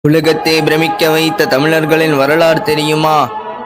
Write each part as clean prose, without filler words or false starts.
உலகத்தை பிரமிக்க வைத்த தமிழர்களின் வரலாறு தெரியுமா?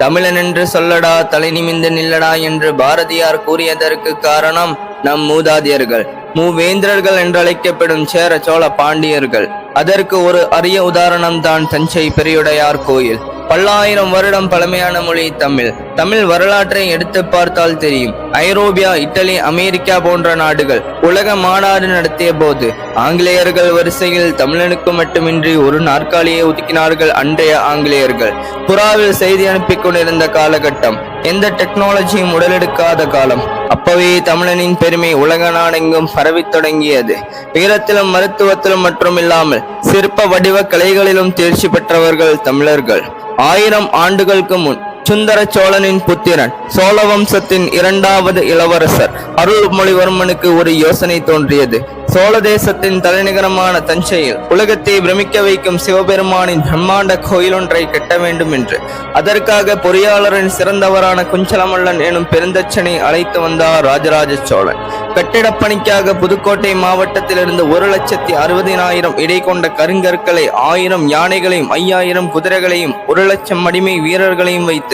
தமிழன் என்று சொல்லடா, தலை நிமிந்து நில்லடா என்று பாரதியார் கூறியதற்கு காரணம் நம் மூதாதையர்கள், மூவேந்திரர்கள் என்றழைக்கப்படும் சேர சோழ பாண்டியர்கள். அதற்கு ஒரு அரிய உதாரணம் தான் தஞ்சை பெரியுடையார் கோயில். பல்லாயிரம் வருடம் பழமையான மொழி தமிழ். தமிழ் வரலாற்றை எடுத்து பார்த்தால் தெரியும். ஐரோப்பியா, இட்டலி, அமெரிக்கா போன்ற நாடுகள் உலக மாநாடு நடத்திய போது ஆங்கிலேயர்கள் வரிசையில் தமிழனுக்கு மட்டுமின்றி ஒரு நாற்காலியை ஒதுக்கினார்கள். அன்றைய ஆங்கிலேயர்கள் புறாவில் செய்தி அனுப்பி கொண்டிருந்த காலகட்டம், எந்த டெக்னாலஜியும் உடலெடுக்காத காலம். அப்பவே தமிழனின் பெருமை உலக நாடெங்கும் பரவி தொடங்கியது. வீரத்திலும் மருத்துவத்திலும் மற்றும் இல்லாமல் சிற்ப வடிவ கலைகளிலும் தேர்ச்சி பெற்றவர்கள் தமிழர்கள். 1000 ஆண்டுகளுக்கு முன் சுந்தர சோழனின் புத்திரன், சோழ வம்சத்தின் 2வது இளவரசர் அருள்மொழிவர்மனுக்கு ஒரு யோசனை தோன்றியது. சோழ தேசத்தின் தலைநகரமான தஞ்சையில் உலகத்தை பிரமிக்க வைக்கும் சிவபெருமானின் பிரம்மாண்ட கோயில் ஒன்றை கட்ட வேண்டும் என்று. அதற்காக பொறியாளரின் சிறந்தவரான குஞ்சலமல்லன் எனும் பெருந்தச்சனை அழைத்து வந்தார் ராஜராஜ சோழன். கட்டிடப் பணிக்காக புதுக்கோட்டை மாவட்டத்திலிருந்து 1,60,000 இடை கொண்ட கருங்கற்களை, 1000 யானைகளையும் 5000 குதிரைகளையும் 1,00,000 அடிமை வீரர்களையும் வைத்து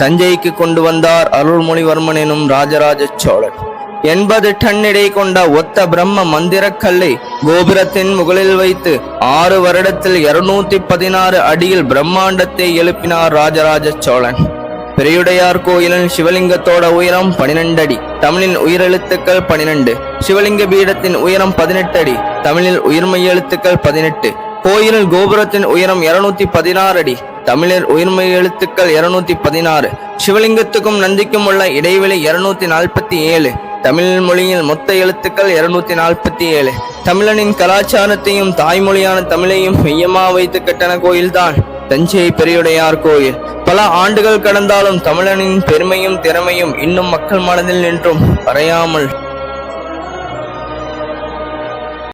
தஞ்சைக்கு கொண்டு வந்தார் அருள்மொழிவர்மன் எனும் ராஜராஜ சோழன். 80 டன் இடை கொண்ட ஒத்த பிரம்ம மந்திர கல்லை கோபுரத்தின் முகளில் வைத்து 6 வருடத்தில் 216 அடியில் பிரம்மாண்டத்தை எழுப்பினார் ராஜராஜ சோழன். பெரியுடையார் கோயிலின் சிவலிங்கத்தோட உயரம் 12 அடி, தமிழின் உயிரெழுத்துக்கள் 12. சிவலிங்க பீடத்தின் உயரம் 18 அடி, தமிழில் உயிர்மெய் எழுத்துக்கள் 18. கோயிலில் கோபுரத்தின் உயரம் 216 அடி, தமிழில் உயிர்மெய் எழுத்துக்கள் 216. சிவலிங்கத்துக்கும் நந்திக்கும் உள்ள இடைவெளி 247. தமிழ் மொழியில் மொத்த எழுத்துக்கள் 247. தமிழனின் கலாச்சாரத்தையும் தாய்மொழியான தமிழையும் மையமா வைத்து கட்டண கோயில்தான் தஞ்சை பெரியுடையார் கோயில். பல ஆண்டுகள் கடந்தாலும் தமிழனின் பெருமையும் திறமையும் இன்னும் மக்கள் மனதில் நின்றும் மறையாமல்